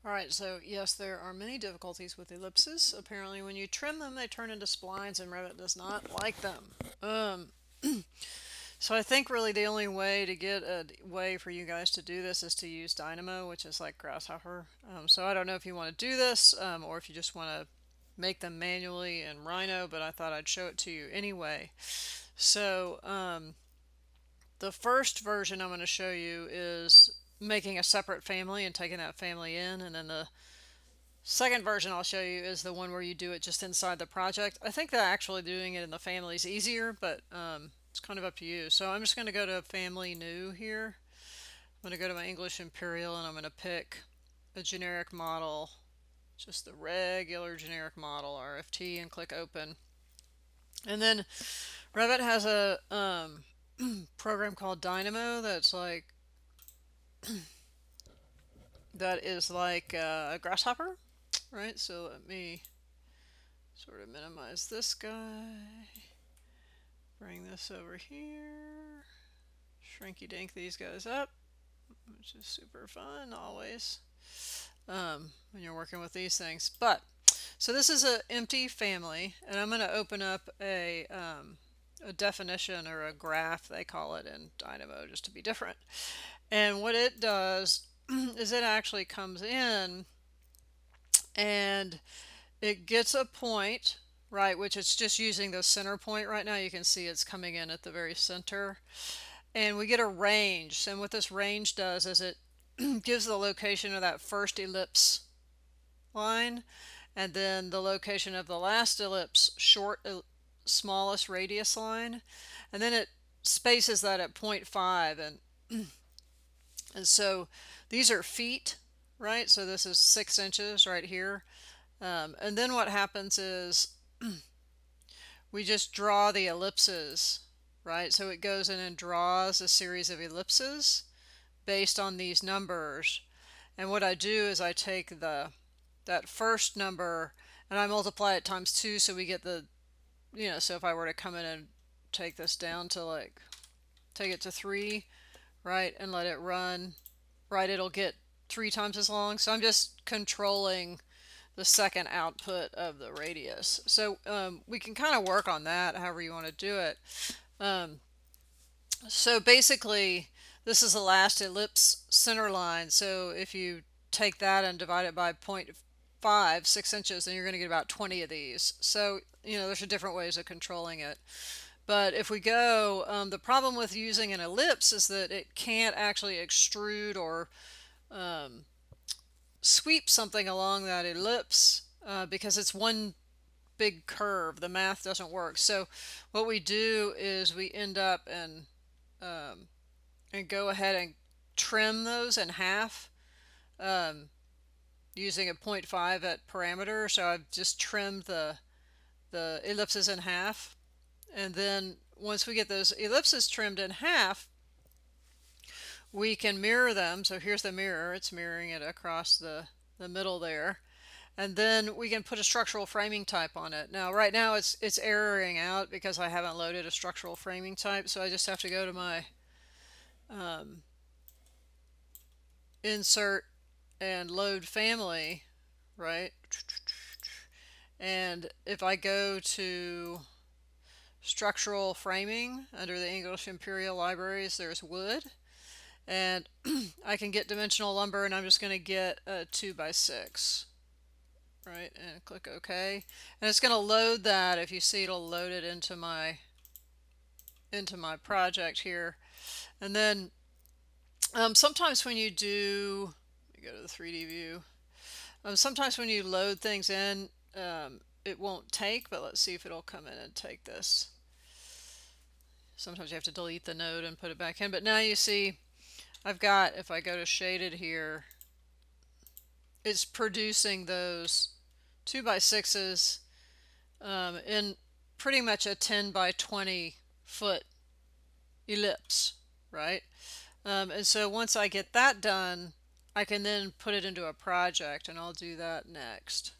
Alright, so yes, there are many difficulties with ellipses. Apparently, when you trim them, they turn into splines, and Revit does not like them. So I think really the only way to get a way for you guys to do this is to use Dynamo, which is like Grasshopper. So I don't know if you want to do this, or if you just want to make them manually in Rhino, but I thought I'd show it to you anyway. So the first version I'm going to show you is making a separate family and taking that family in, and then the second version I'll show you is the one where you do it just inside the project. I think that actually doing it in the family is easier, but it's kind of up to you. So I'm just going to go to Family New here. I'm going to go to my English Imperial and I'm going to pick a generic model, just the regular generic model, RFT, and click Open. And then Revit has a program called Dynamo that is like a grasshopper, right? So let me sort of minimize this guy, bring this over here, shrinky dink these guys up, which is super fun always when you're working with these things. But so this is an empty family, and I'm going to open up a definition, or a graph they call it in Dynamo, just to be different. And what it does is it actually comes in and it gets a point, right, which it's just using the center point right now. You can see it's coming in at the very center. And we get a range. And what this range does is it gives the location of that first ellipse line, and then the location of the last ellipse, smallest radius line. And then it spaces that at 0.5. And so these are feet, right? So this is 6 inches right here. And then what happens is we just draw the ellipses, right? So it goes in and draws a series of ellipses based on these numbers. And what I do is I take that first number and I multiply it times 2, so we get so if I were to come in and take this down to take it to 3, right, and let it run, right, it'll get 3 times as long. So I'm just controlling the second output of the radius. So we can kind of work on that however you want to do it. So basically, this is the last ellipse center line. So if you take that and divide it by 0.5, 6 inches, then you're going to get about 20 of these. So, there's different ways of controlling it. But if we go, the problem with using an ellipse is that it can't actually extrude or sweep something along that ellipse because it's one big curve. The math doesn't work. So what we do is we end up and go ahead and trim those in half using a 0.5 at parameter. So I've just trimmed the ellipses in half. And then once we get those ellipses trimmed in half, we can mirror them. So here's the mirror. It's mirroring it across the middle there. And then we can put a structural framing type on it. Now, right now it's erroring out because I haven't loaded a structural framing type. So I just have to go to my insert and load family, right? And if I go to structural framing under the English Imperial Libraries, there's wood. And I can get dimensional lumber, and I'm just going to get a 2x6, right, and click OK. And it's going to load that. If you see, it'll load it into my project here. And then sometimes when you do, let me go to the 3D view. Sometimes when you load things in, it won't take, but let's see if it'll come in and take this. Sometimes you have to delete the node and put it back in. But now you see I've got, if I go to shaded here, it's producing those 2x6s in pretty much a 10 by 20 foot ellipse, right? And so once I get that done, I can then put it into a project, and I'll do that next.